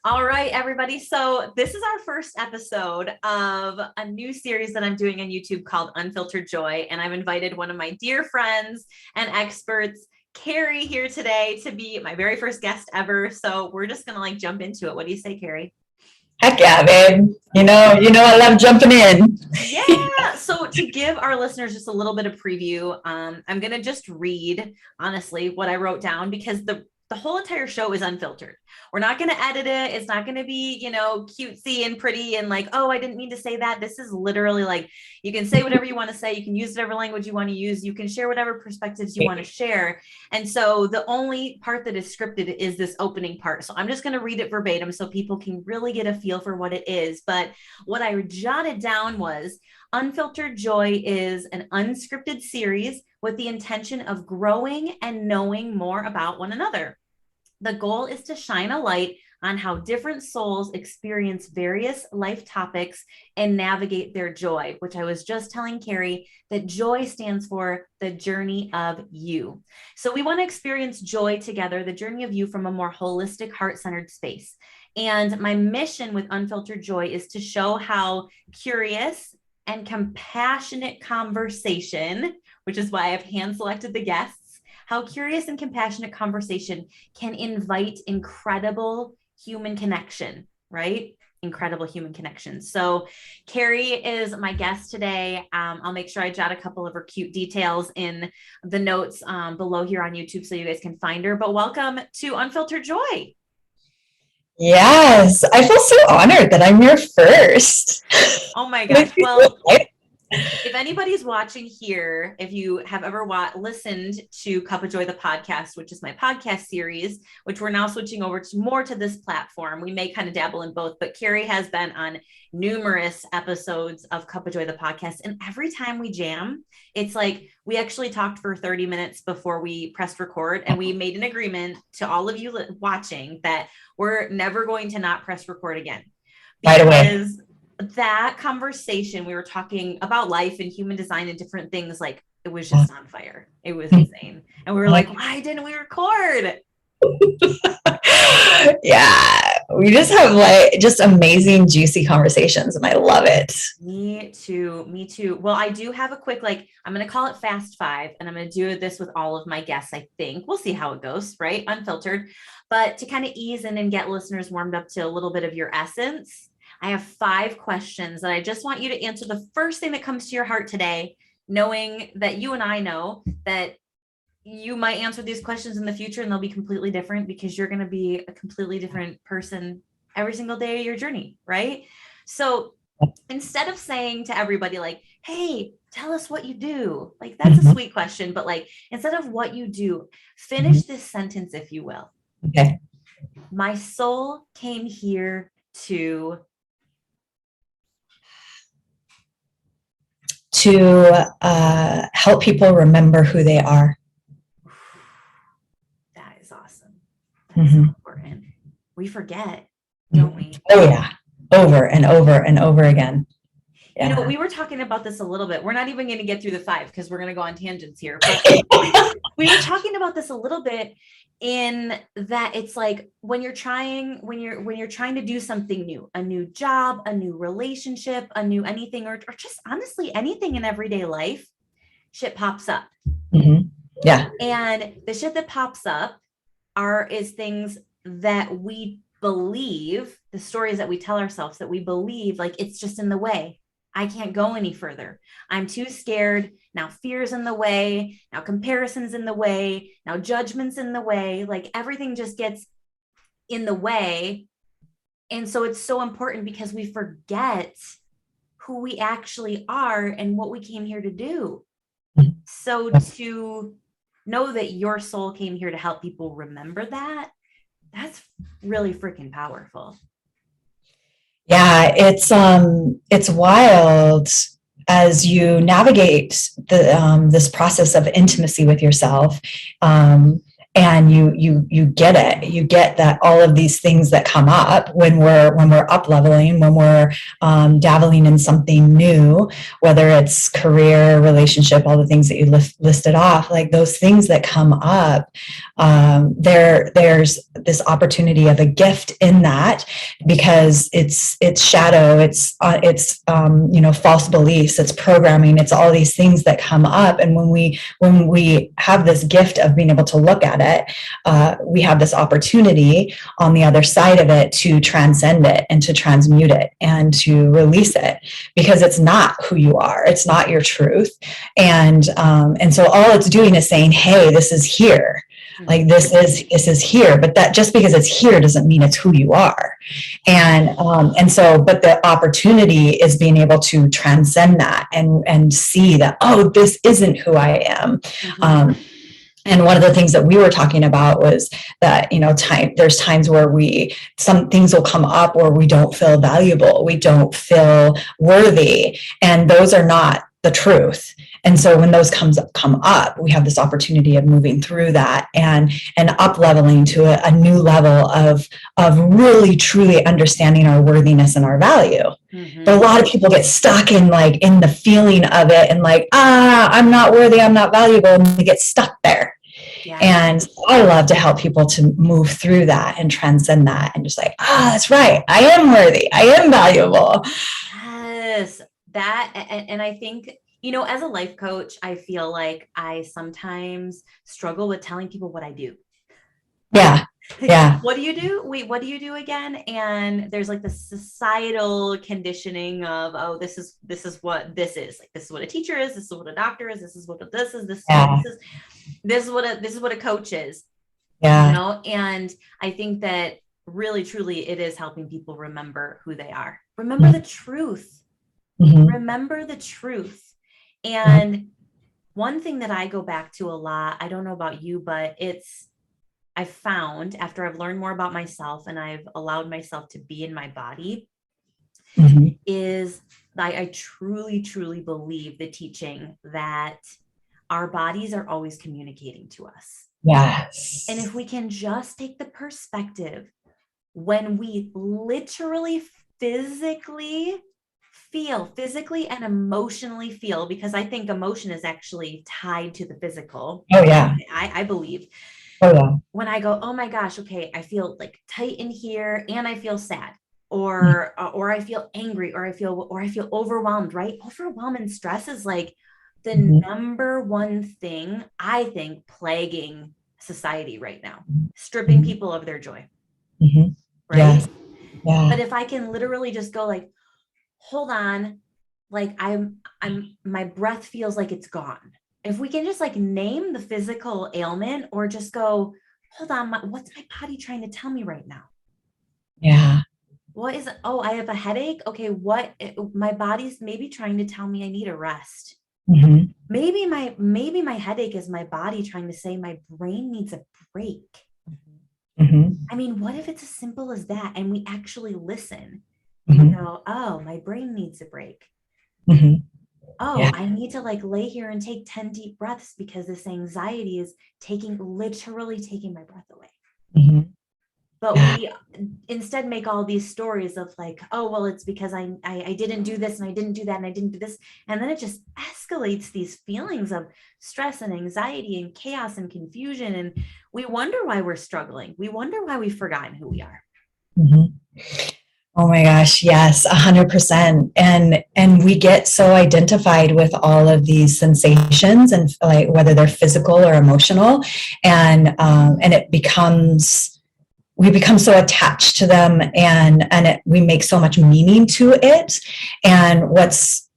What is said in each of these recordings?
All right, everybody. So this is our first episode of a new series that I'm doing on YouTube called Unfiltered Joy. And I've invited one of my dear friends and experts, Kari, here today to be my very first guest ever. So we're just going to jump into it. What do you say, Kari? Heck yeah, babe. I love jumping in. Yeah. So to give our listeners just a little bit of preview, I'm going to just read, honestly, what I wrote down because the whole entire show is unfiltered. We're not going to edit it. It's not going to be, cutesy and pretty and oh, I didn't mean to say that. This is literally you can say whatever you want to say. You can use whatever language you want to use. You can share whatever perspectives you want to share. And so the only part that is scripted is this opening part. So I'm just going to read it verbatim so people can really get a feel for what it is. But what I jotted down was Unfiltered Joy is an unscripted series with the intention of growing and knowing more about one another. The goal is to shine a light on how different souls experience various life topics and navigate their joy, which I was just telling Kari that joy stands for the journey of you. So we want to experience joy together, the journey of you from a more holistic, heart-centered space. And my mission with Unfiltered Joy is to show how curious and compassionate conversation, which is why I've hand-selected the guests, how curious and compassionate conversation can invite incredible human connection, right? Incredible human connection. So Kari is my guest today. I'll make sure I jot a couple of her cute details in the notes below here on YouTube so you guys can find her. But welcome to Unfiltered Joy. Yes, I feel so honored that I'm your first. Oh my gosh. Well, if anybody's watching here, if you have ever listened to Cup of Joy, the podcast, which is my podcast series, which we're now switching over to more to this platform, we may kind of dabble in both, but Kari has been on numerous episodes of Cup of Joy, the podcast. And every time we jam, it's we actually talked for 30 minutes before we pressed record, and we made an agreement to all of you watching that we're never going to not press record again. Right away. That conversation, we were talking about life and human design and different things, it was just on fire. It was insane. And we were why didn't we record? Yeah, we just have just amazing, juicy conversations, and I love it. Me too. Well, I do have a quick, I'm going to call it Fast Five, and I'm going to do this with all of my guests, I think. We'll see how it goes, right? Unfiltered. But to kind of ease in and get listeners warmed up to a little bit of your essence, I have 5 questions that I just want you to answer the first thing that comes to your heart today, knowing that you and I know that you might answer these questions in the future and they'll be completely different because you're going to be a completely different person every single day of your journey, right? So instead of saying to everybody hey, tell us what you do, that's a sweet question, but instead of what you do, finish this sentence, if you will. Okay. My soul came here to help people remember who they are. That is awesome. That's so important. We forget, don't we? Oh yeah, over and over and over again. Yeah. We were talking about this a little bit. We're not even going to get through the 5 because we're going to go on tangents here. But we were talking about this a little bit in that it's when you're trying to do something new, a new job, a new relationship, a new anything, or just honestly anything in everyday life, shit pops up. Mm-hmm. Yeah. And the shit that pops up is things that we believe, the stories that we tell ourselves that we believe, it's just in the way. I can't go any further. I'm too scared. Now fear's in the way. Now comparison's in the way. Now judgment's in the way. Everything just gets in the way. And so it's so important because we forget who we actually are and what we came here to do. So to know that your soul came here to help people remember that, that's really freaking powerful. Yeah, it's wild as you navigate this process of intimacy with yourself, and you get it. You get that all of these things that come up when we're up leveling, when we're dabbling in something new, whether it's career, relationship, all the things that you listed off, like those things that come up, there's this opportunity of a gift in that, because it's shadow, it's false beliefs, it's programming, it's all these things that come up. And when we have this gift of being able to look at it, we have this opportunity on the other side of it to transcend it and to transmute it and to release it, because it's not who you are, it's not your truth. And so all it's doing is saying, hey, this is here. Like this is here, but that just because it's here doesn't mean it's who you are. And so, but the opportunity is being able to transcend that and see that, oh, this isn't who I am. And one of the things that we were talking about was that, there's times where some things will come up where we don't feel valuable, we don't feel worthy, and those are not the truth. And so when those come up, we have this opportunity of moving through that and up leveling to a new level of really truly understanding our worthiness and our value. But a lot of people get stuck in the feeling of it and I'm not worthy, I'm not valuable, and they get stuck there. Yeah. And I love to help people to move through that and transcend that and just that's right, I am worthy, I am valuable. Yes, that, and I think, as a life coach, I feel like I sometimes struggle with telling people what I do. Yeah. Yeah. What do you do? Wait, what do you do again? And there's the societal conditioning of, oh, this is what this is. This is what a teacher is. This is what a doctor is. This is what this is. This is what a coach is. Yeah. And I think that really, truly, it is helping people remember who they are. Remember the truth. Remember the truth. And one thing that I go back to a lot, I don't know about you, but I found after I've learned more about myself and I've allowed myself to be in my body, is I truly, truly believe the teaching that our bodies are always communicating to us. Yes. And if we can just take the perspective when we literally physically and emotionally feel, because I think emotion is actually tied to the physical. Oh yeah. I believe. Oh yeah. When I go, oh my gosh, okay, I feel tight in here and I feel sad, or I feel angry, or I feel overwhelmed, right? Overwhelm and stress is the number one thing I think plaguing society right now, stripping people of their joy. Right? Yes. Yeah. But if I can literally just go hold on, my breath feels like it's gone. If we can just name the physical ailment, or just go, hold on, what's my body trying to tell me right now? Yeah. What is it? Oh, I have a headache. Okay. My body's maybe trying to tell me I need a rest. Maybe my headache is my body trying to say my brain needs a break. I mean, what if it's as simple as that? And we actually listen, oh, my brain needs a break. Oh, yeah. I need to lay here and take 10 deep breaths because this anxiety is literally taking my breath away. But we instead make all these stories of oh, well, it's because I didn't do this and I didn't do that and I didn't do this. And then it just escalates these feelings of stress and anxiety and chaos and confusion. And we wonder why we're struggling. We wonder why we've forgotten who we are. Oh my gosh, yes, 100%. And we get so identified with all of these sensations, and whether they're physical or emotional, and we become so attached to them, and we make so much meaning to it. And what's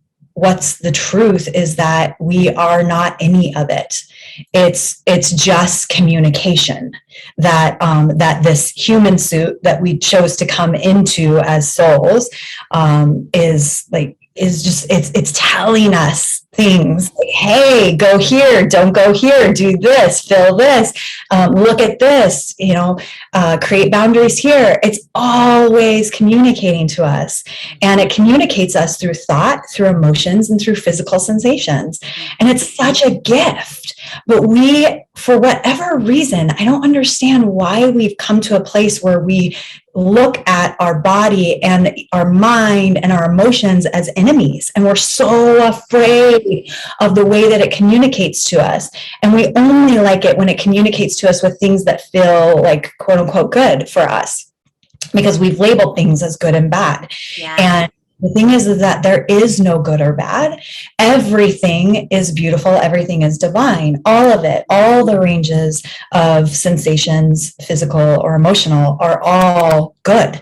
the truth is that we are not any of it. It's just communication that this human suit that we chose to come into as souls is just it's telling us things hey, go here, don't go here, do this, feel this, look at this, create boundaries here. It's always communicating to us, and it communicates us through thought, through emotions, and through physical sensations. And it's such a gift. But we, for whatever reason, I don't understand why we've come to a place where we look at our body and our mind and our emotions as enemies. And we're so afraid of the way that it communicates to us. And we only like it when it communicates to us with things that feel like, quote unquote, good for us, because we've labeled things as good and bad. Yeah. And the thing is that there is no good or bad. Everything is beautiful. Everything is divine. All of it, all the ranges of sensations, physical or emotional, are all good,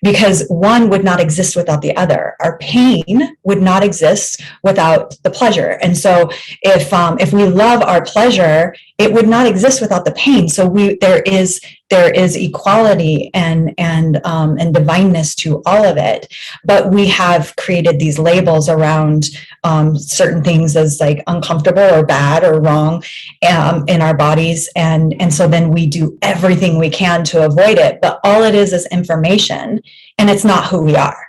because one would not exist without the other. Our pain would not exist without the pleasure. And so if we love our pleasure, it would not exist without the pain. So there is equality and divineness to all of it. But we have created these labels around certain things as like uncomfortable or bad or wrong in our bodies. And so then we do everything we can to avoid it. But all it is information, and it's not who we are,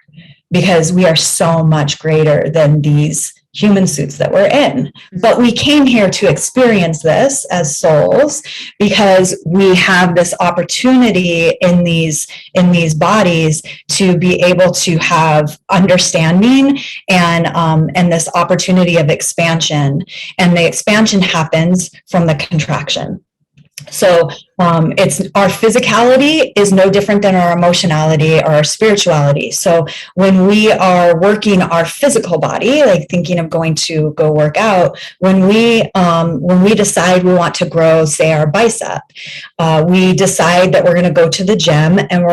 because we are so much greater than these human suits that we're in. But we came here to experience this as souls because we have this opportunity in these bodies to be able to have understanding and this opportunity of expansion. And the expansion happens from the contraction. So it's our physicality is no different than our emotionality or our spirituality. So when we are working our physical body, like thinking of going to go work out, when we decide we want to grow, say, our bicep, we decide that we're going to go to the gym, and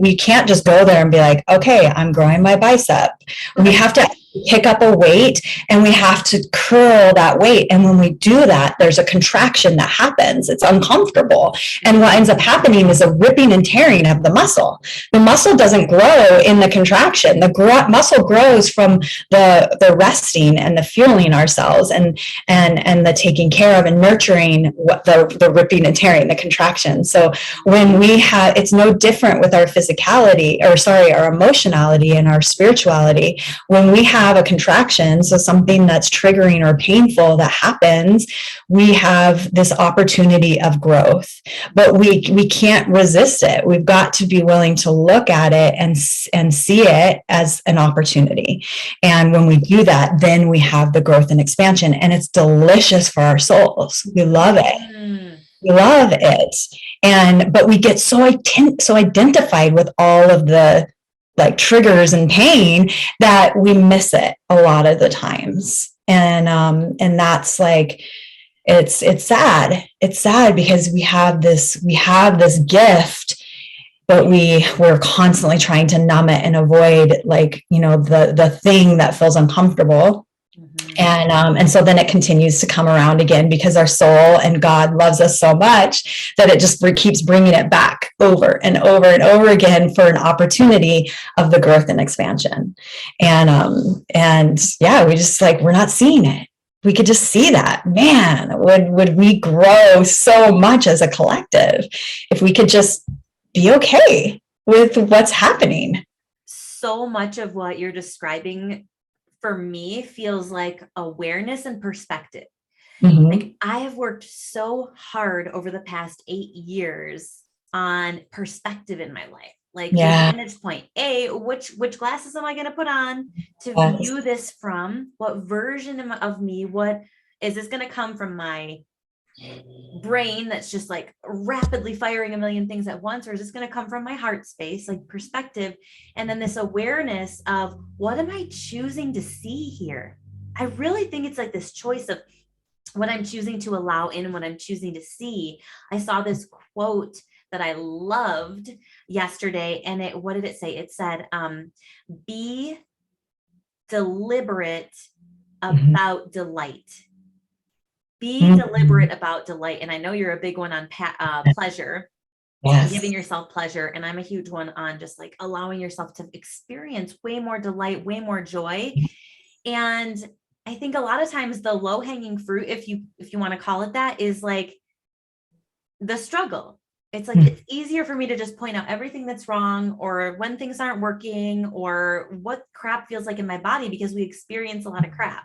we can't just go there and be like, okay, I'm growing my bicep. We have to pick up a weight and we have to curl that weight. And when we do that, there's a contraction that happens. It's uncomfortable. And what ends up happening is a ripping and tearing of the muscle. The muscle doesn't grow in the contraction. The muscle grows from the resting and the fueling ourselves and the taking care of and nurturing what the ripping and tearing, the contraction. So when it's no different with our physicality, our emotionality and our spirituality. When we have a contraction, so something that's triggering or painful that happens, we have this opportunity of growth, but we can't resist it. We've got to be willing to look at it and see it as an opportunity. And when we do that, then we have the growth and expansion, and it's delicious for our souls. We love it. We love it. But we get so identified with all of the like triggers and pain that we miss it a lot of the times. And that's like, it's sad. It's sad because we have this gift, but we're constantly trying to numb it and avoid, like, the thing that feels uncomfortable. And so then it continues to come around again, because our soul and God loves us so much that it just keeps bringing it back over and over and over again for an opportunity of the growth and expansion. And yeah, we just we're not seeing it. We could just see that, man, would we grow so much as a collective if we could just be okay with what's happening. So much of what you're describing for me feels like awareness and perspective. Mm-hmm. Like, I have worked so hard over the past 8 years on perspective in my life. Like, the vantage point, which glasses am I going to put on to view this from? What version of me? What is this going to come from? My brain that's just like rapidly firing a million things at once, or is this going to come from my heart space, like perspective? And then this awareness of, what am I choosing to see here? I really think it's like this choice of what I'm choosing to allow in and what I'm choosing to see. I saw this quote that I loved yesterday, and what did it say? It said, be deliberate about delight. Be deliberate about delight. And I know you're a big one on pleasure, giving yourself pleasure. And I'm a huge one on just like allowing yourself to experience way more delight, way more joy. And I think a lot of times the low hanging fruit, if you want to call it that, is like the struggle. It's like, it's easier for me to just point out everything that's wrong, or when things aren't working, or what crap feels like in my body, because we experience a lot of crap.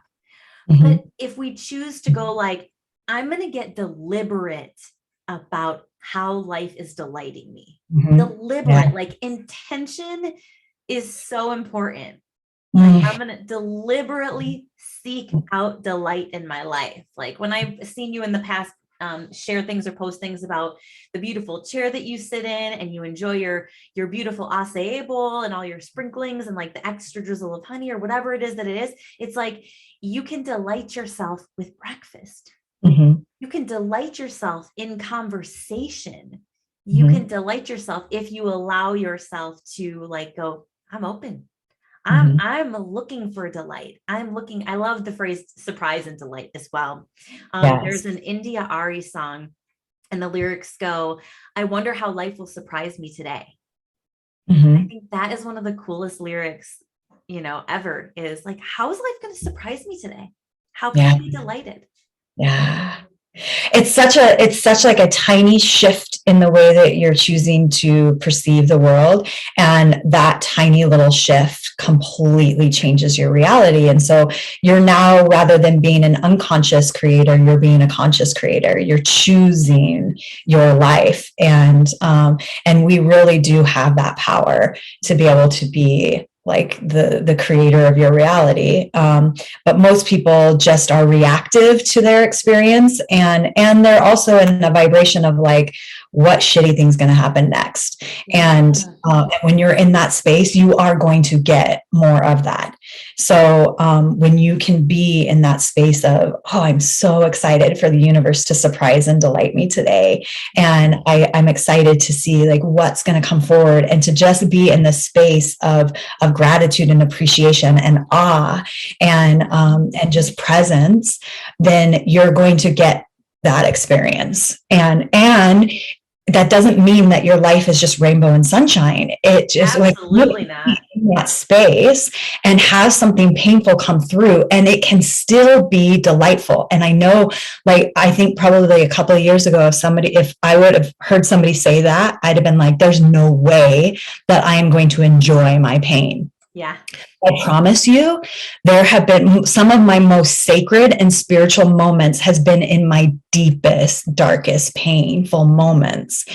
But if we choose to go like, I'm going to get deliberate about how life is delighting me. Yeah. Deliberate, like intention is so important. Like Mm. I'm going to deliberately seek out delight in my life. Like when I've seen you in the past share things or post things about the beautiful chair that you sit in and you enjoy your beautiful acai bowl and all your sprinklings and like the extra drizzle of honey or whatever it is that it is. It's like you can delight yourself with breakfast. You can delight yourself in conversation. You can delight yourself if you allow yourself to like go, I'm open. I'm looking for delight. I love the phrase surprise and delight as well. Yes. There's an India Ari song and the lyrics go, I wonder how life will surprise me today. I think that is one of the coolest lyrics, ever, is like, how is life going to surprise me today? How can I be delighted? Yeah. It's such like a tiny shift in the way that you're choosing to perceive the world. And that tiny little shift completely changes your reality. And so you're now, rather than being an unconscious creator, you're being a conscious creator. You're choosing your life. And we really do have that power to be able to be like the creator of your reality. But most people just are reactive to their experience, and they're also in a vibration of like, what shitty thing's going to happen next. And when you're in that space, you are going to get more of that. So when you can be in that space of, oh, I'm so excited for the universe to surprise and delight me today, and I'm excited to see like what's going to come forward, and to just be in the space of gratitude and appreciation and awe and just presence, then you're going to get that experience. And that doesn't mean that your life is just rainbow and sunshine. It just absolutely not in that space and have something painful come through, and it can still be delightful. And I know, like, I think probably a couple of years ago, if I would have heard somebody say that, I'd have been like, there's no way that I am going to enjoy my pain. Yeah. I promise you, there have been some of my most sacred and spiritual moments has been in my deepest, darkest, painful moments.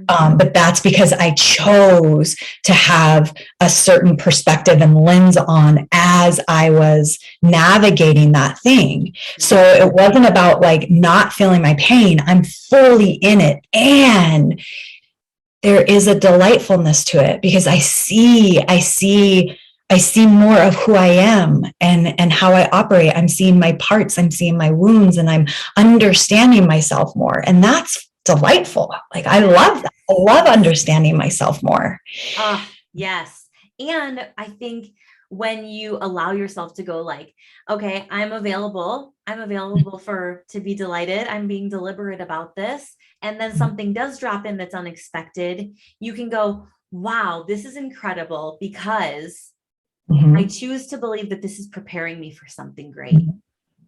But that's because I chose to have a certain perspective and lens on as I was navigating that thing. So it wasn't about like not feeling my pain. I'm fully in it. And there is a delightfulness to it because I see more of who I am and how I operate. I'm seeing my parts, I'm seeing my wounds, and I'm understanding myself more. And that's delightful. Like, I love that. I love understanding myself more. Yes. And I think when you allow yourself to go like, okay, I'm available to be delighted. I'm being deliberate about this. And then something does drop in that's unexpected. You can go, wow, this is incredible because I choose to believe that this is preparing me for something great.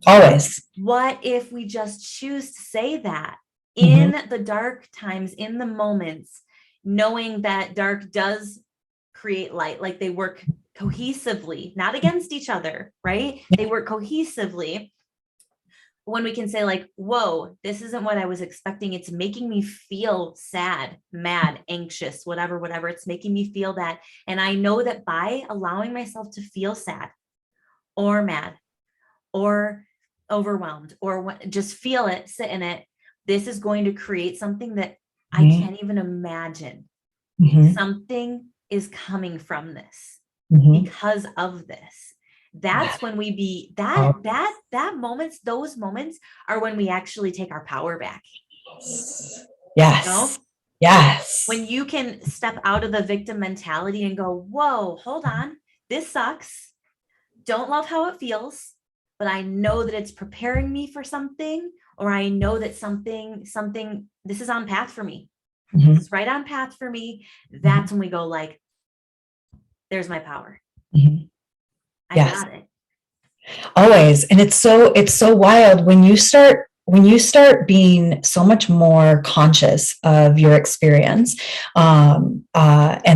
Always. What if we just choose to say that in the dark times, in the moments, knowing that dark does create light, like they work cohesively, not against each other, right? They work cohesively. When we can say like, whoa, this isn't what I was expecting. It's making me feel sad, mad, anxious, whatever, it's making me feel that. And I know that by allowing myself to feel sad or mad or overwhelmed or just feel it, sit in it, this is going to create something that I can't even imagine. Something is coming from this because of this. That's when we be that moments, those moments are when we actually take our power back. Yes. You know? Yes. When you can step out of the victim mentality and go, whoa, hold on, this sucks. Don't love how it feels, but I know that it's preparing me for something, or I know that something, this is on path for me. This is right on path for me. That's when we go like, there's my power. I got it. Always. And it's so wild when you start when you start being so much more conscious of your experience, and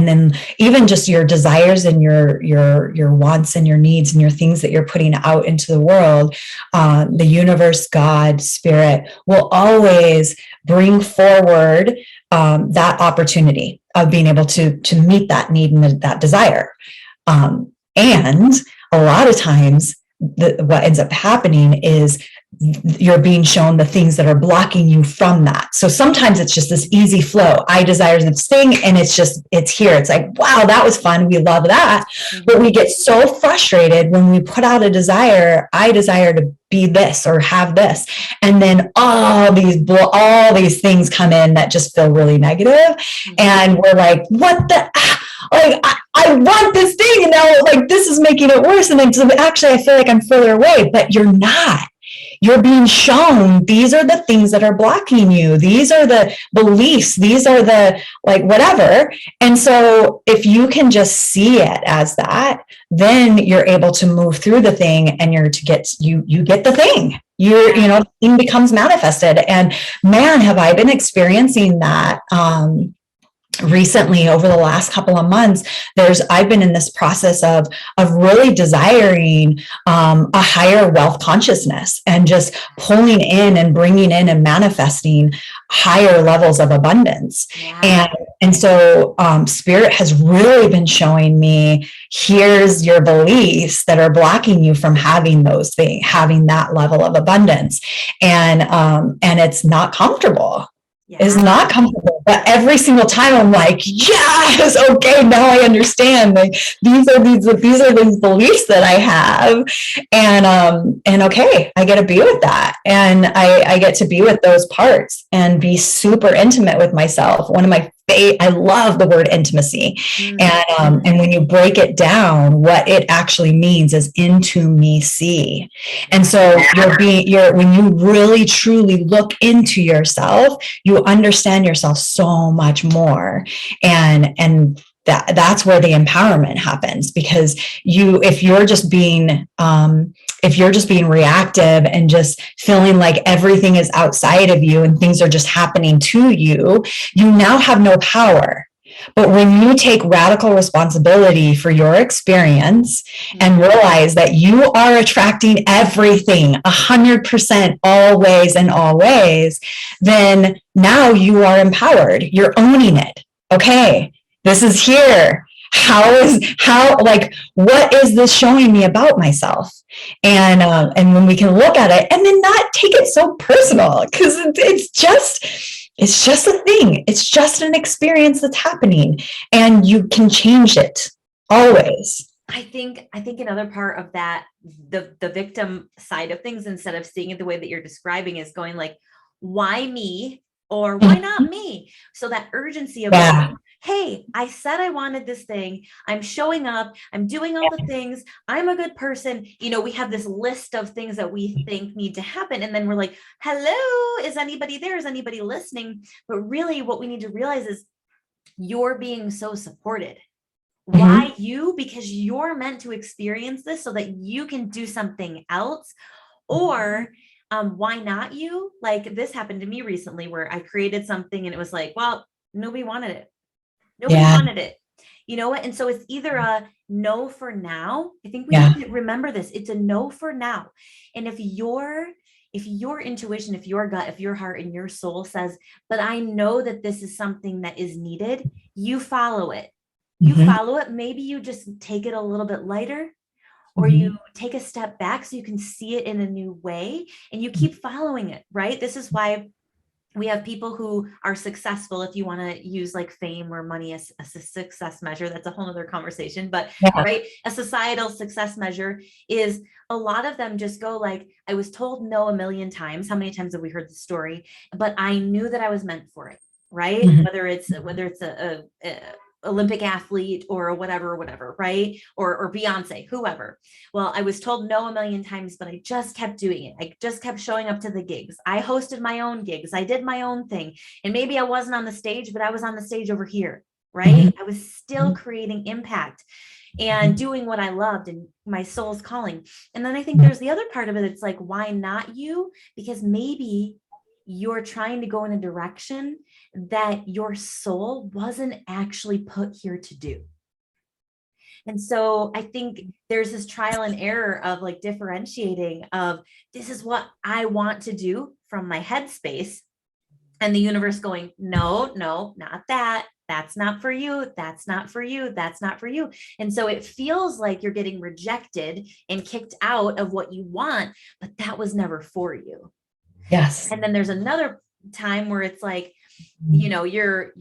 then even just your desires and your wants and your needs and your things that you're putting out into the world, the universe, God, spirit will always bring forward that opportunity of being able to meet that need and that desire. And a lot of times, what ends up happening is you're being shown the things that are blocking you from that. So sometimes it's just this easy flow. I desire this thing, and it's here. It's like, wow, that was fun. We love that. Mm-hmm. But we get so frustrated when we put out a desire. I desire to be this or have this. And then all these things come in that just feel really negative. Mm-hmm. And we're like, what the, like, I want this thing. And now like, this is making it worse. And then actually I feel like I'm further away, but you're not. You're being shown these are the things that are blocking you. These are the beliefs. These are the like whatever. And so if you can just see it as that, then you're able to move through the thing, and you get the thing. The thing becomes manifested. And man, have I been experiencing that recently over the last couple of months. I've been in this process of really desiring a higher wealth consciousness, and just pulling in and bringing in and manifesting higher levels of abundance. Yeah. And so spirit has really been showing me, here's your beliefs that are blocking you from having those things, having that level of abundance. And it's not comfortable. Yeah. Is not comfortable, but every single time I'm like, yes, okay, now I understand. Like these are these beliefs that I have, and okay, I get to be with that, and I get to be with those parts and be super intimate with myself. One of my I love the word intimacy. Mm-hmm. And when you break it down, what it actually means is into me see. And so when you really truly look into yourself, you understand yourself so much more. And that's where the empowerment happens, because if you're just being reactive and just feeling like everything is outside of you and things are just happening to you, you now have no power. But when you take radical responsibility for your experience and realize that you are attracting everything 100% always and always, then now you are empowered. You're owning it. Okay, this is here. What is this showing me about myself? And when we can look at it and then not take it so personal, because it's just a thing. It's just an experience that's happening, and you can change it always. I think another part of that, the victim side of things, instead of seeing it the way that you're describing, is going like, why me? Or why not me? So that urgency of going, hey, I said I wanted this thing. I'm showing up. I'm doing all the things. I'm a good person. We have this list of things that we think need to happen. And then we're like, hello, is anybody there? Is anybody listening? But really what we need to realize is you're being so supported. Mm-hmm. Why you? Because you're meant to experience this so that you can do something else. Or why not you? Like this happened to me recently where I created something and it was like, well, nobody wanted it. Nobody wanted it. You know what? And so it's either a no for now. I think we need to remember this. It's a no for now. And if your intuition, if your gut, if your heart and your soul says, but I know that this is something that is needed, you follow it. You follow it. Maybe you just take it a little bit lighter, or you take a step back so you can see it in a new way, and you keep following it, right? This is why we have people who are successful. If you want to use like fame or money as a success measure, that's a whole other conversation, but right, a societal success measure is a lot of them just go like, I was told no a million times. How many times have we heard the story? But I knew that I was meant for it, right? Whether it's a Olympic athlete or whatever, right? Or Beyonce, whoever. Well, I was told no a million times, but I just kept doing it. I just kept showing up to the gigs. I hosted my own gigs. I did my own thing. And maybe I wasn't on the stage, but I was on the stage over here. right? I was still creating impact and doing what I loved and my soul's calling. And then I think there's the other part of it. It's like, why not you? Because maybe you're trying to go in a direction that your soul wasn't actually put here to do. And so I think there's this trial and error of like differentiating of this is what I want to do from my headspace, and the universe going, no, no, not that. That's not for you. That's not for you. That's not for you. And so it feels like you're getting rejected and kicked out of what you want, but that was never for you. Yes. And then there's another time where it's like, you know, you're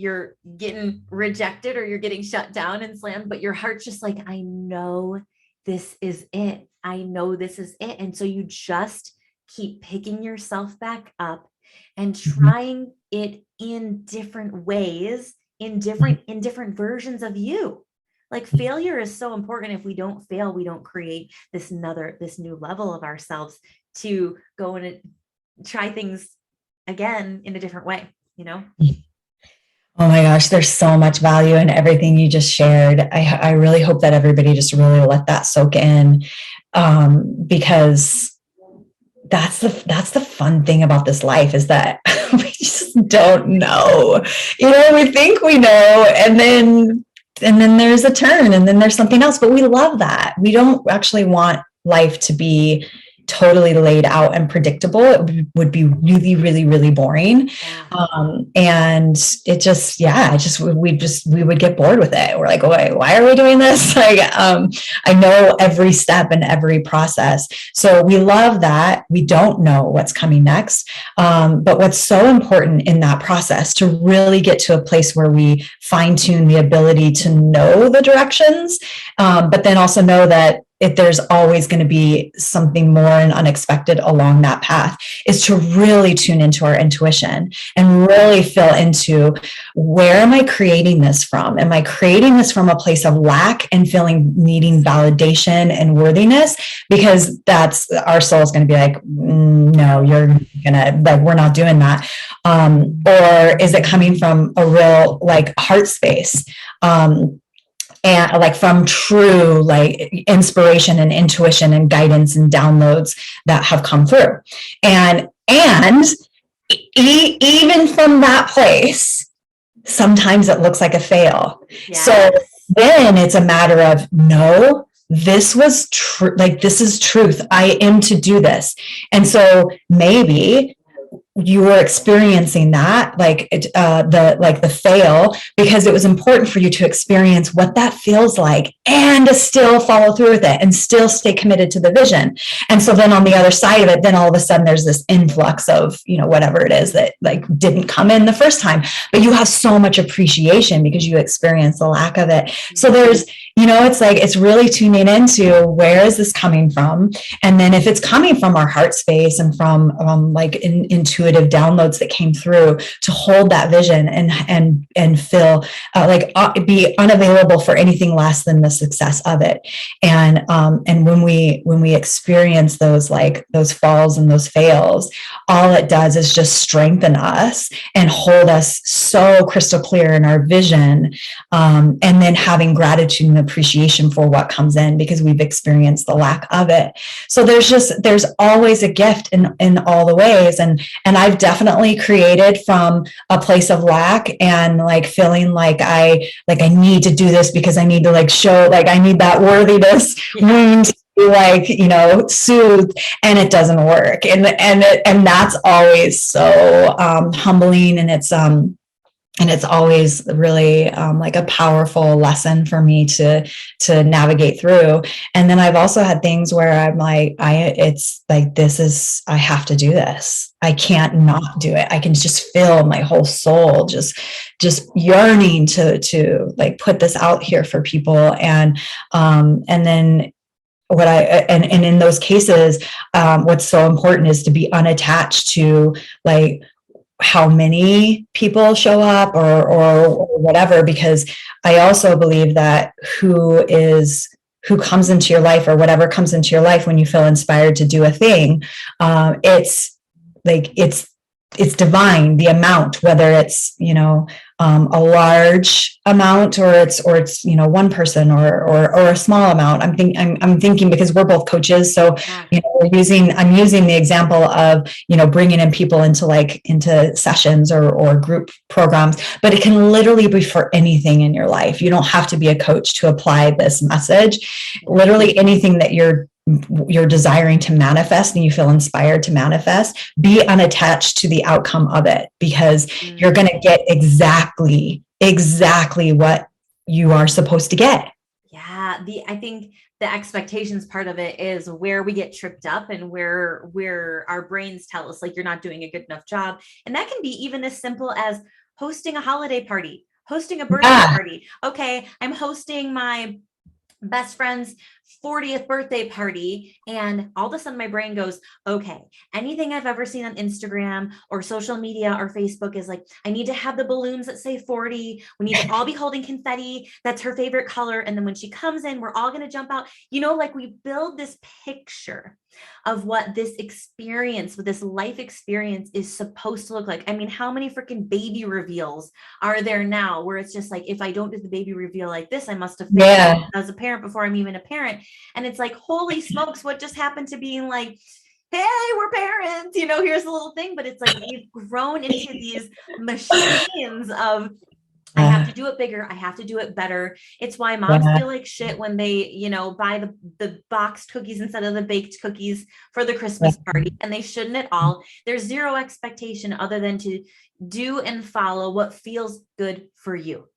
getting rejected or you're getting shut down and slammed, but your heart's just like, I know this is it. I know this is it. And so you just keep picking yourself back up and trying it in different ways, in different versions of you. Like failure is so important. If we don't fail, we don't create this new level of ourselves to go and try things again in a different way, you know? Oh my gosh, there's so much value in everything you just shared. I really hope that everybody just really let that soak in, because that's the fun thing about this life is that we just don't know. You know, we think we know, and then there's a turn, and then there's something else. But we love that. We don't actually want life to be totally laid out and predictable. It would be really, really, really boring. And it just, we would get bored with it. We're like, why are we doing this? Like, I know every step and every process. So we love that. We don't know what's coming next. But what's so important in that process to really get to a place where we fine tune the ability to know the directions, but then also know that if there's always going to be something more and unexpected along that path, is to really tune into our intuition and really feel into, where am I creating this from? Am I creating this from a place of lack and needing validation and worthiness? Because that's, our soul is going to be like, no, you're gonna, like, we're not doing that. Or is it coming from a real like heart space? And like from true like inspiration and intuition and guidance and downloads that have come through. And even from that place, sometimes it looks like a fail. Yes. So then it's a matter of, no, this was true. Like, this is truth. I am to do this. And so maybe you were experiencing that, like the fail, because it was important for you to experience what that feels like and to still follow through with it and still stay committed to the vision. And so then on the other side of it, then all of a sudden there's this influx of, you know, whatever it is that like didn't come in the first time, but you have so much appreciation because you experienced the lack of it. So there's, you know, it's like, it's really tuning into, where is this coming from? And then if it's coming from our heart space and from like intuitive downloads that came through, to hold that vision and feel be unavailable for anything less than the success of it. And when we experience those falls and those fails, all it does is just strengthen us and hold us so crystal clear in our vision. And then having gratitude and appreciation for what comes in, because we've experienced the lack of it. So there's always a gift in all the ways. And I've definitely created from a place of lack and like feeling like I need to do this because I need to like show, like I need that worthiness wound to be like, you know, soothed, and it doesn't work. And that's always so humbling, and it's always really like a powerful lesson for me to navigate through. And then I've also had things where I'm like, it's like, I have to do this. I can't not do it. I can just feel my whole soul just yearning to like put this out here for people. And then in those cases, what's so important is to be unattached to like how many people show up or whatever, because I also believe that who comes into your life, or whatever comes into your life when you feel inspired to do a thing, it's it's divine, the amount, whether it's, a large amount or it's, one person or a small amount. I'm thinking because we're both coaches. So, I'm using the example of, bringing in people into sessions or group programs, but it can literally be for anything in your life. You don't have to be a coach to apply this message. Literally anything that you're desiring to manifest and you feel inspired to manifest, be unattached to the outcome of it, because you're going to get exactly what you are supposed to get. Yeah. I think the expectations part of it is where we get tripped up and where our brains tell us like, you're not doing a good enough job. And that can be even as simple as hosting a holiday party, hosting a birthday party. Okay. I'm hosting my best friend's 40th birthday party. And all of a sudden my brain goes, okay, anything I've ever seen on Instagram or social media or Facebook is like, I need to have the balloons that say 40. We need to all be holding confetti. That's her favorite color. And then when she comes in, we're all going to jump out, like we build this picture of what this experience, with this life experience is supposed to look like. I mean, how many freaking baby reveals are there now where it's just like, if I don't do the baby reveal like this, I must have failed as a parent before I'm even a parent. And it's like, holy smokes, what just happened to being like, hey, we're parents, here's the little thing. But it's like, we've grown into these machines of, I have to do it bigger. I have to do it better. It's why moms feel like shit when they, buy the boxed cookies instead of the baked cookies for the Christmas party. And they shouldn't at all. There's zero expectation other than to do and follow what feels good for you.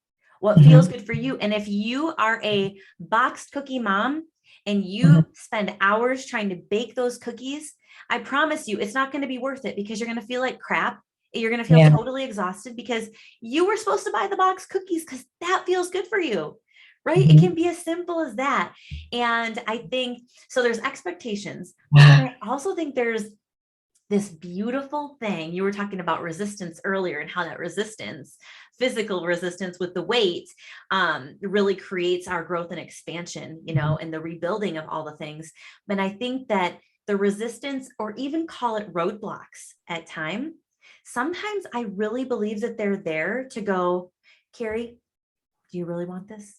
What feels good for you. And if you are a boxed cookie mom and you spend hours trying to bake those cookies, I promise you, it's not going to be worth it, because you're going to feel like crap. You're going to feel totally exhausted because you were supposed to buy the box cookies because that feels good for you, right? It can be as simple as that. And I think, so there's expectations. But I also think there's this beautiful thing. You were talking about resistance earlier and how that resistance, physical resistance with the weight, really creates our growth and expansion, and the rebuilding of all the things. But I think that the resistance, or even call it roadblocks at times, sometimes I really believe that they're there to go, Kari, do you really want this?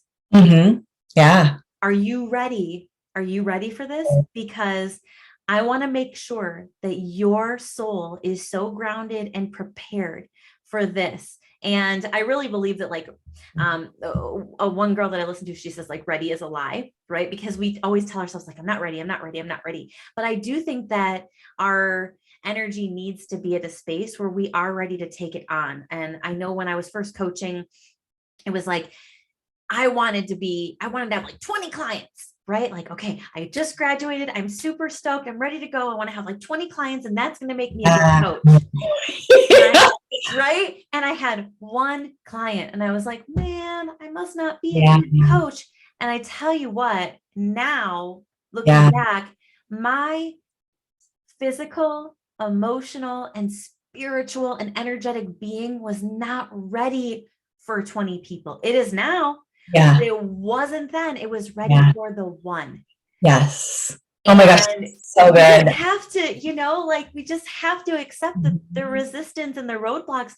Yeah. Are you ready? Are you ready for this? Because I want to make sure that your soul is so grounded and prepared for this. And I really believe that, like, one girl that I listen to, she says, like, ready is a lie, right? Because we always tell ourselves, like, I'm not ready. But I do think that our energy needs to be at a space where we are ready to take it on. And I know when I was first coaching, it was like, I wanted to have like 20 clients, right? Like, okay, I just graduated. I'm super stoked. I'm ready to go. I want to have like 20 clients, and that's going to make me a good coach. Right. And I had one client and I was like, man, I must not be a good coach. And I tell you what, now looking back, my physical, emotional, and spiritual and energetic being was not ready for 20 people. It is now. But it wasn't then. It was ready for the one. Yes. Oh my gosh, so good. We have to, we just have to accept the resistance and the roadblocks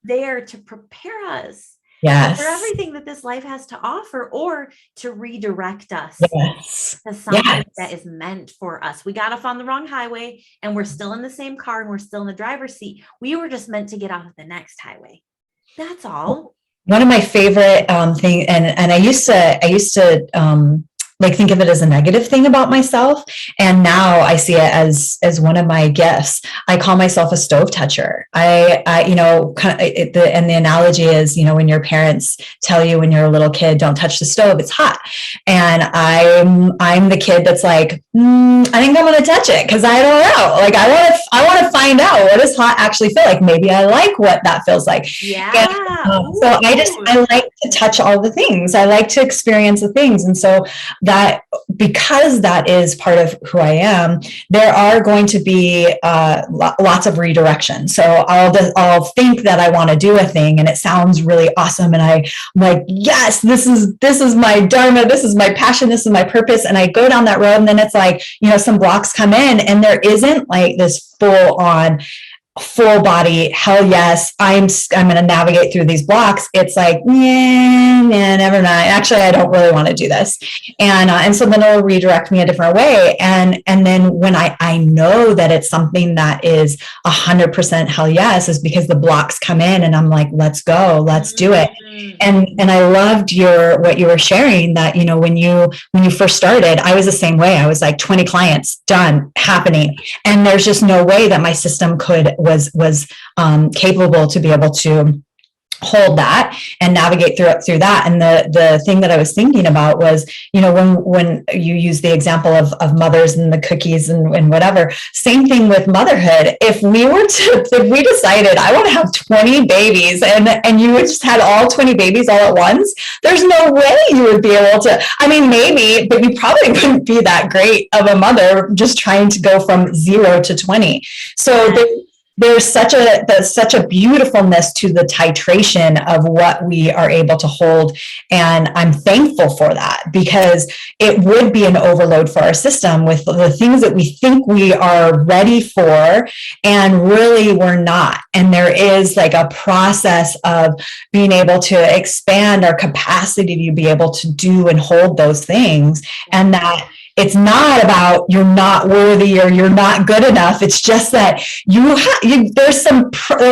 there to prepare us for everything that this life has to offer, or to redirect us to something that is meant for us. We got off on the wrong highway and we're still in the same car and we're still in the driver's seat. We were just meant to get off the next highway. That's all. One of my favorite thing, and I used to like think of it as a negative thing about myself, and now I see it as one of my gifts. I call myself a stove toucher. The analogy is, when your parents tell you when you're a little kid, don't touch the stove, it's hot. And I'm the kid that's like, I think I'm going to touch it because I don't know. Like, I want to find out, what does hot actually feel like? Maybe I like what that feels like. Yeah. And, so I like to touch all the things. I like to experience the things. And so that, because that is part of who I am, there are going to be lots of redirection. So I'll think that I want to do a thing and it sounds really awesome. And I'm like, yes, this is my dharma. This is my passion. This is my purpose. And I go down that road, and then it's like, some blocks come in, and there isn't like this full on full body, hell yes, I'm going to navigate through these blocks. It's like, yeah, never mind. Actually, I don't really want to do this. And so then it'll redirect me a different way. And then when I know that it's something that is 100% hell yes, is because the blocks come in and I'm like, let's go, let's do it. And I loved what you were sharing, that, when you first started, I was the same way. I was like 20 clients done, happening. And there's just no way that my system was capable to be able to hold that and navigate through that. And the thing that I was thinking about was, when you use the example of mothers and the cookies and whatever, same thing with motherhood. If we decided I want to have 20 babies and you just had all 20 babies all at once, there's no way you would be able to. I mean, maybe, but you probably wouldn't be that great of a mother just trying to go from 0 to 20. So there's such a beautifulness to the titration of what we are able to hold. And I'm thankful for that, because it would be an overload for our system with the things that we think we are ready for, and really we're not. And there is like a process of being able to expand our capacity to be able to do and hold those things. And that it's not about you're not worthy or you're not good enough. It's just that there's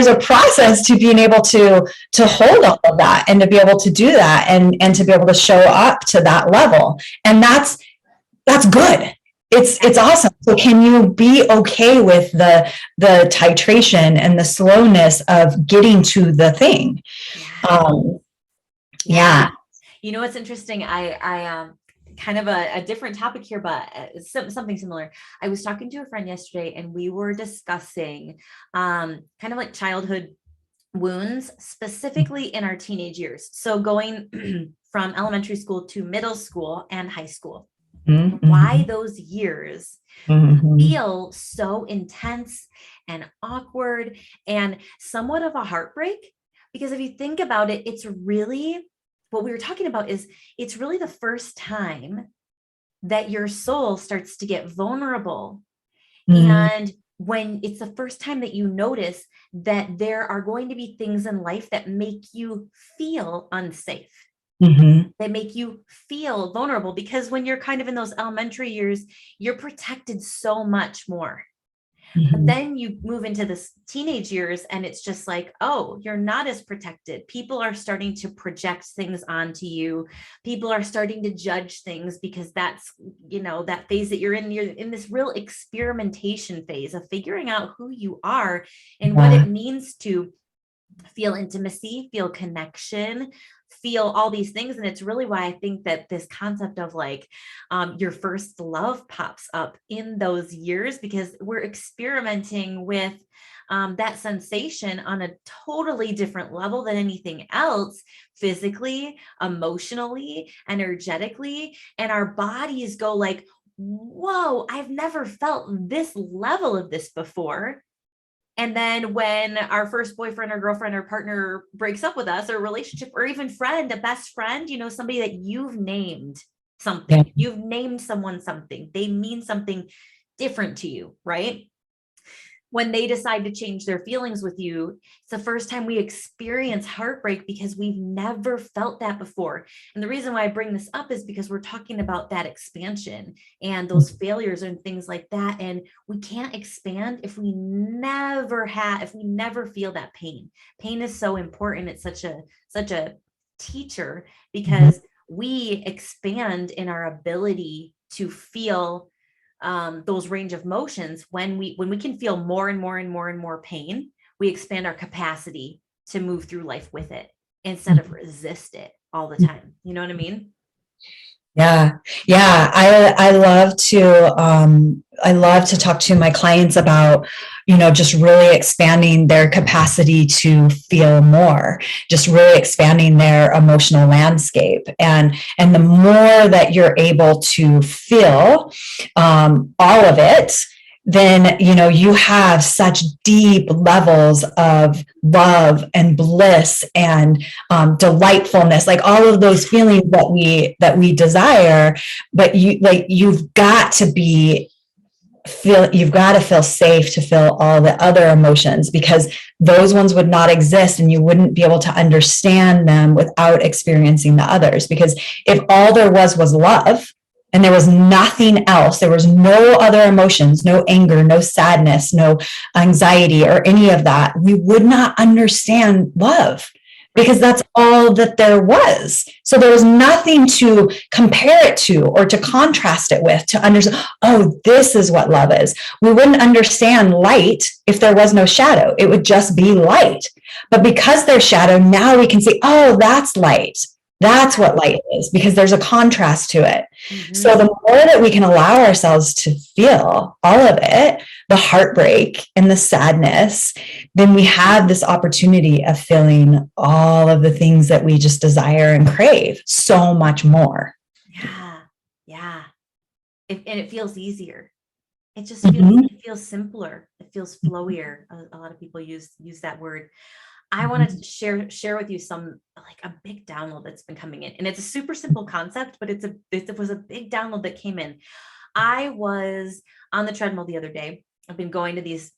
a process to being able to hold all of that and to be able to do that and to be able to show up to that level. And that's good. It's awesome. So can you be okay with the titration and the slowness of getting to the thing? Yeah. It's interesting. I kind of a different topic here, but something similar. I was talking to a friend yesterday and we were discussing kind of like childhood wounds, specifically in our teenage years. So going from elementary school to middle school and high school. Mm-hmm. Why those years feel so intense and awkward and somewhat of a heartbreak. Because if you think about it, it's really what we were talking about is it's really the first time that your soul starts to get vulnerable. And when it's the first time that you notice that there are going to be things in life that make you feel unsafe, that make you feel vulnerable, because when you're kind of in those elementary years, you're protected so much more. But then you move into this teenage years and it's just like, oh, you're not as protected. People are starting to project things onto you. People are starting to judge things because that's, that phase that you're in this real experimentation phase of figuring out who you are and what it means to feel intimacy, feel connection, feel all these things. And it's really why I think that this concept of like your first love pops up in those years, because we're experimenting with that sensation on a totally different level than anything else, physically, emotionally, energetically. And our bodies go like, whoa, I've never felt this level of this before. And then when our first boyfriend or girlfriend or partner breaks up with us, or relationship, or even friend, a best friend, somebody that you've named something, you've named someone something, they mean something different to you, right? When they decide to change their feelings with you, it's the first time we experience heartbreak because we've never felt that before. And the reason why I bring this up is because we're talking about that expansion and those failures and things like that. And we can't expand if we never feel that pain. Pain is so important. It's such a teacher, because we expand in our ability to feel those range of motions. When we can feel more and more and more and more pain, we expand our capacity to move through life with it instead of resist it all the time. You know what I mean? Yeah. I love to talk to my clients about, just really expanding their capacity to feel more, just really expanding their emotional landscape. And the more that you're able to feel all of it, then, you have such deep levels of love and bliss and delightfulness, like all of those feelings that we desire. But you've got to be you've got to feel safe to feel all the other emotions, because those ones would not exist and you wouldn't be able to understand them without experiencing the others. Because if all there was love and there was nothing else, there was no other emotions, no anger, no sadness, no anxiety or any of that, we would not understand love, because that's all that there was. So there was nothing to compare it to or to contrast it with, to understand, oh, this is what love is. We wouldn't understand light if there was no shadow. It would just be light. But because there's shadow, now we can see, oh, that's light. That's what light is, because there's a contrast to it. Mm-hmm. So the more that we can allow ourselves to feel all of it, the heartbreak and the sadness, then we have this opportunity of feeling all of the things that we just desire and crave so much more. Yeah. Yeah. And it feels easier. It just feels, it feels simpler. It feels flowier. A lot of people use that word. I wanted to share with you some, like, a big download that's been coming in, and it's a super simple concept, but it was a big download that came in. I was on the treadmill the other day. I've been going to these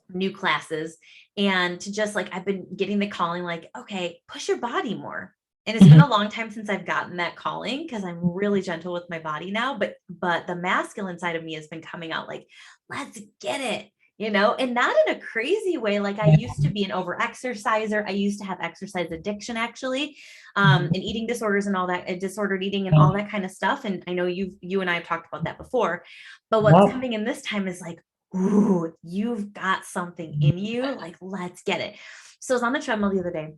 new classes, and to just, like, I've been getting the calling, like, okay, push your body more. And it's been a long time since I've gotten that calling, because I'm really gentle with my body now, but the masculine side of me has been coming out, like, let's get it. And not in a crazy way. Like, I used to be an over-exerciser. I used to have exercise addiction, actually, and eating disorders and all that, disordered eating and all that kind of stuff. And I know you and I have talked about that before, but what's coming in this time is like, ooh, you've got something in you. Like, let's get it. So I was on the treadmill the other day,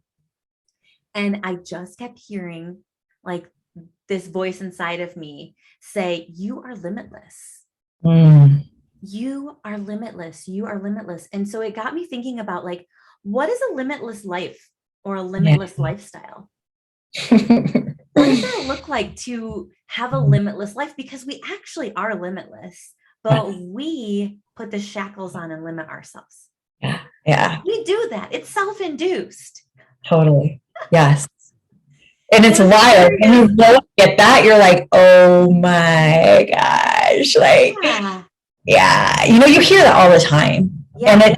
and I just kept hearing, like, this voice inside of me say, you are limitless. You are limitless. You are limitless. And so it got me thinking about, like, what is a limitless life or a limitless lifestyle? What does that look like to have a limitless life? Because we actually are limitless, but we put the shackles on and limit ourselves. Yeah. We do that. It's self-induced. Totally. Yes. And it's wild. And you look at that, you're like, oh my gosh. Like, yeah, you hear that all the time. Yeah. And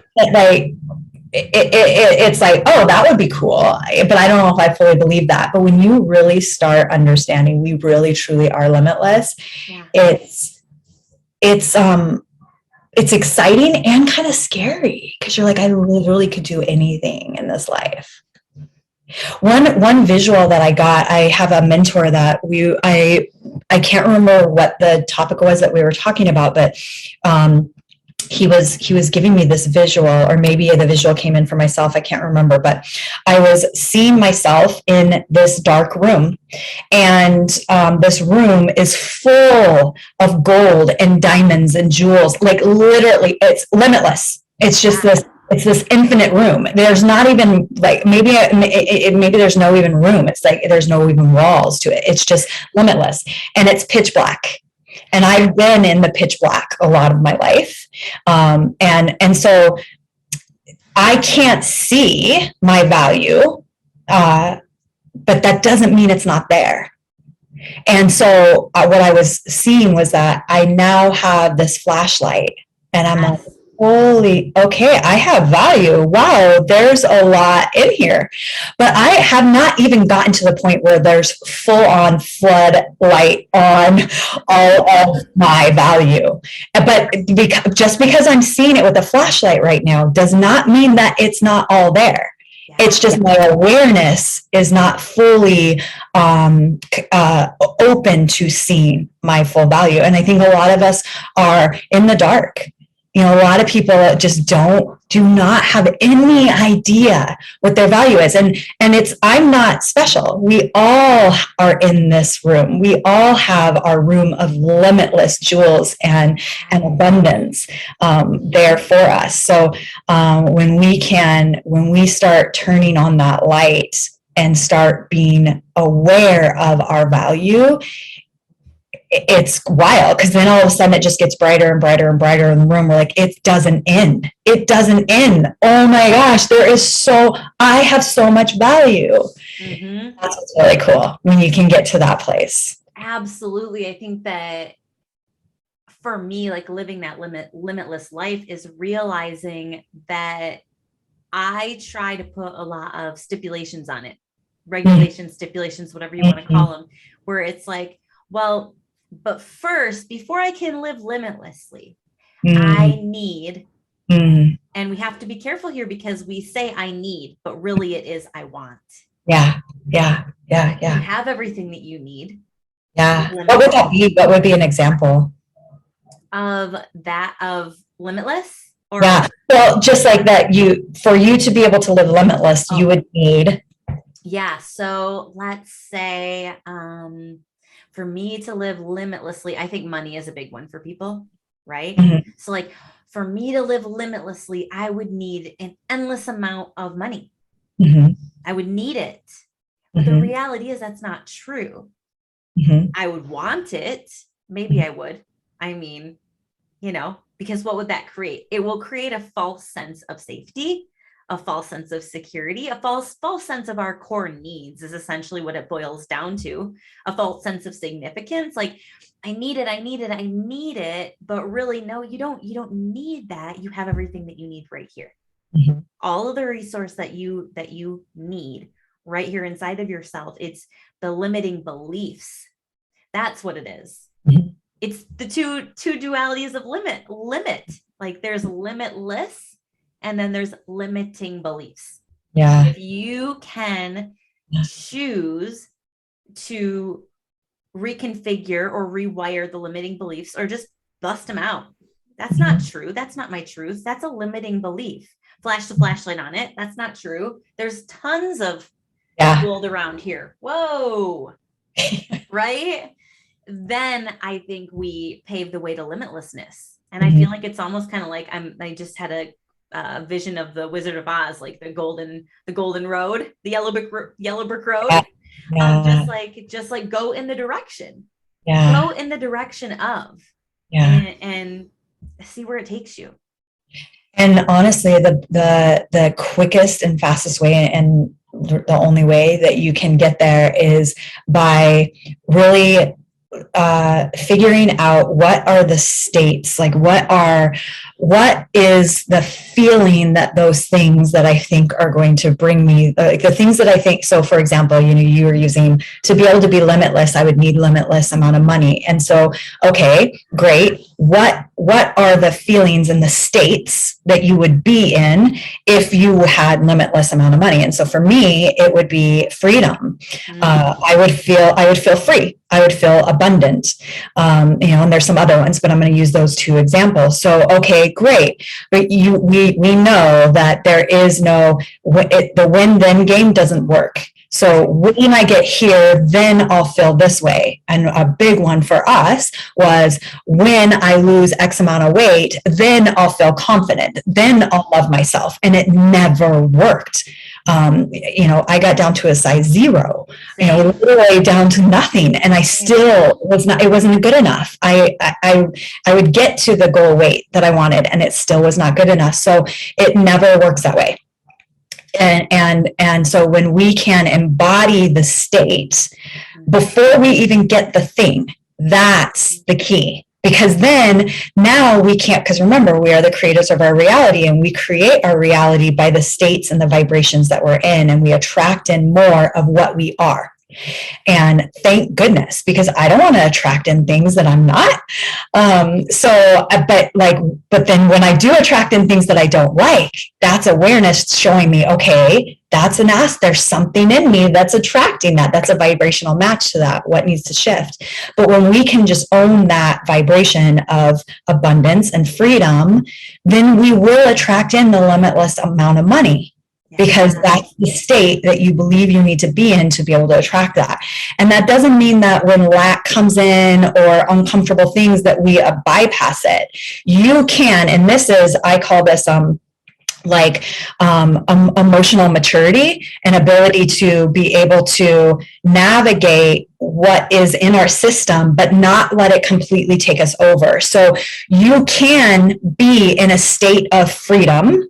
it's like, oh, that would be cool. But I don't know if I fully believe that. But when you really start understanding we really truly are limitless, it's exciting and kind of scary, because you're like, I literally could do anything in this life. One visual that I got, I have a mentor that I can't remember what the topic was that we were talking about, but he was giving me this visual, or maybe the visual came in for myself. I can't remember, but I was seeing myself in this dark room, and this room is full of gold and diamonds and jewels. Like, literally, it's limitless. It's just this infinite room. There's not even, like, maybe there's no even room. It's like there's no even walls to it. It's just limitless, and it's pitch black. And I've been in the pitch black a lot of my life, and so I can't see my value, but that doesn't mean it's not there. And so what I was seeing was that I now have this flashlight, and I'm like, holy, okay, I have value. Wow, there's a lot in here. But I have not even gotten to the point where there's full on floodlight on all of my value. But just because I'm seeing it with a flashlight right now does not mean that it's not all there. It's just my awareness is not fully open to seeing my full value. And I think a lot of us are in the dark. A lot of people just do not have any idea what their value is. And I'm not special. We all are in this room. We all have our room of limitless jewels and abundance there for us. So when we start turning on that light and start being aware of our value, it's wild, because then all of a sudden it just gets brighter and brighter and brighter in the room. We're like, it doesn't end. It doesn't end. Oh my gosh, I have so much value. Mm-hmm. That's what's really cool when you can get to that place. Absolutely. I think that for me, like living that limitless life is realizing that I try to put a lot of stipulations on it, regulations, stipulations, whatever you want to call them, where it's like, well, but first, before I can live limitlessly, I need, and we have to be careful here because we say I need, but really it is I want. Yeah. You have everything that you need. Yeah. What would that be? What would be an example of that, of limitless? Or yeah. Well, just like that, for you to be able to live limitless, you would need. Yeah. So let's say, for me to live limitlessly, I think money is a big one for people, right? So like for me to live limitlessly, I would need an endless amount of money. I would need it. But the reality is that's not true. I would want it. Maybe I would. I mean, because what would that create? It will create a false sense of safety, a false sense of security, a false sense of our core needs is essentially what it boils down to. A false sense of significance. Like, I need it. But really, no, you don't need that. You have everything that you need right here. All of the resource that you need right here inside of yourself. It's the limiting beliefs. That's what it is. It's the two dualities of limit. Like there's limitless and then there's limiting beliefs. Yeah. If you can choose to reconfigure or rewire the limiting beliefs or just bust them out. That's not true. That's not my truth. That's a limiting belief. Flash the flashlight on it. That's not true. There's tons of gold around here. Whoa. Right? Then I think we pave the way to limitlessness. And I feel like it's almost kind of like I just had a vision of the Wizard of Oz, like the golden road, the yellow brick road. Just like go in the direction. Go in the direction of. And see where it takes you. And honestly, the quickest and fastest way and the only way that you can get there is by really figuring out what are the states, like what is the feeling that those things that I think are going to bring me, like the things that I think. So for example, you were using, to be able to be limitless, I would need limitless amount of money. And so, okay, great. What are the feelings and the states that you would be in if you had limitless amount of money? And so for me, it would be freedom. I would feel free. I would feel abundant. And there's some other ones, but I'm going to use those two examples. So, okay, great. But we know that there is no, the win-then game doesn't work. So when I get here, then I'll feel this way. And a big one for us was when I lose X amount of weight, then I'll feel confident. Then I'll love myself. And it never worked. I got down to a size 0, literally down to nothing. And I still it wasn't good enough. I would get to the goal weight that I wanted and it still was not good enough. So it never works that way. And so when we can embody the state before we even get the thing, that's the key. Because then now we can't, because remember, we are the creators of our reality and we create our reality by the states and the vibrations that we're in, and we attract in more of what we are. And thank goodness, because I don't want to attract in things that I'm not. But then when I do attract in things that I don't like, that's awareness showing me, okay, there's something in me that's attracting that. That's a vibrational match to that. What needs to shift? But when we can just own that vibration of abundance and freedom, then we will attract in the limitless amount of money. Because that's the state that you believe you need to be in to be able to attract that. And that doesn't mean that when lack comes in or uncomfortable things that we bypass it. You can, and I call this emotional maturity and ability to be able to navigate what is in our system, but not let it completely take us over. So you can be in a state of freedom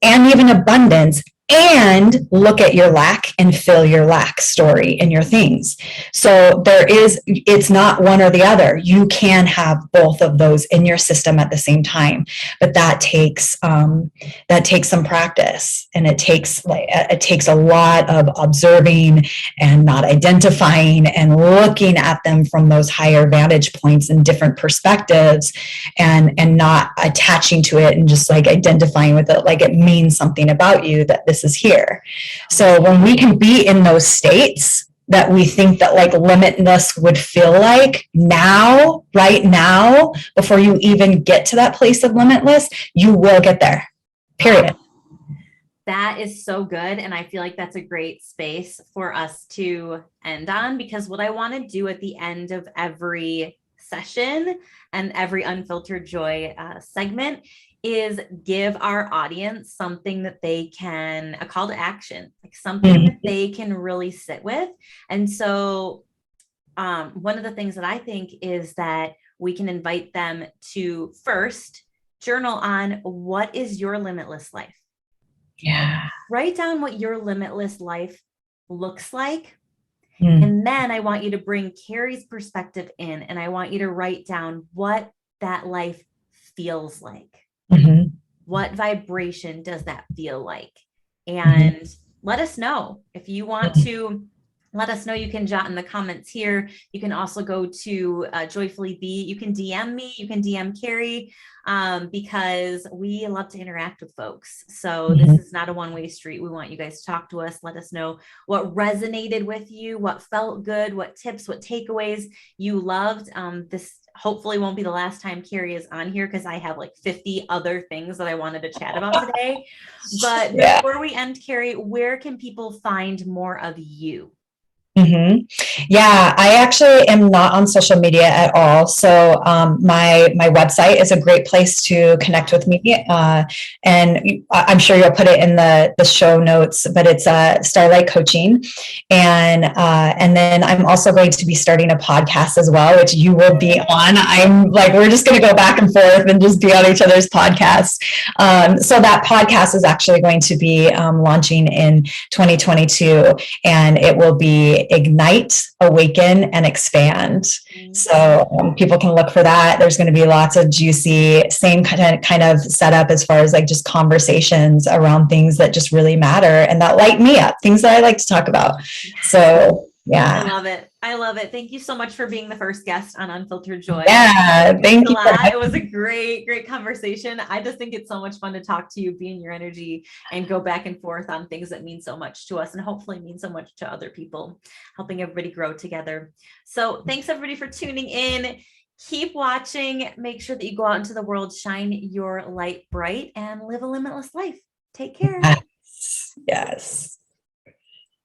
and even abundance and look at your lack and fill your lack story in your things. So it's not one or the other. You can have both of those in your system at the same time, but that takes some practice, and it takes a lot of observing and not identifying and looking at them from those higher vantage points and different perspectives, and not attaching to it and just like identifying with it like it means something about you that this is here. So when we can be in those states that we think that like limitless would feel like now, right now, before you even get to that place of limitless, you will get there, period. That is so good. And I feel like that's a great space for us to end on, because what I want to do at the end of every session and every Unfiltered Joy segment is give our audience something that they can, a call to action, like something that they can really sit with. And so one of the things that I think is that we can invite them to first journal on what is your limitless life. Yeah. Write down what your limitless life looks like. And then I want you to bring Kari's perspective in, and I want you to write down what that life feels like. What vibration does that feel like? And let us know. If you want to let us know, you can jot in the comments here. You can also go to Joyfully Be. You can DM me. You can DM Kari, because we love to interact with folks. So this is not a one-way street. We want you guys to talk to us. Let us know what resonated with you, what felt good, what tips, what takeaways you loved. This hopefully won't be the last time Kari is on here, because I have like 50 other things that I wanted to chat about today. But before we end, Kari, where can people find more of you? Yeah, I actually am not on social media at all. So my website is a great place to connect with me. And I'm sure you'll put it in the show notes, but it's Starlight Coaching. And then I'm also going to be starting a podcast as well, which you will be on. I'm like, we're just going to go back and forth and just be on each other's podcasts. So that podcast is actually going to be launching in 2022, and it will be Ignite, Awaken, and Expand. So people can look for that. There's going to be lots of juicy, same kind of setup as far as like just conversations around things that just really matter and that light me up, things that I like to talk about. So yeah. I love it. I love it. Thank you so much for being the first guest on Unfiltered Joy. Yeah, thank you. It was a great conversation. I just think it's so much fun to talk to you, be in your energy, and go back and forth on things that mean so much to us and hopefully mean so much to other people, helping everybody grow together. So thanks everybody for tuning in. Keep watching. Make sure that you go out into the world, shine your light bright, and live a limitless life. Take care. Yes.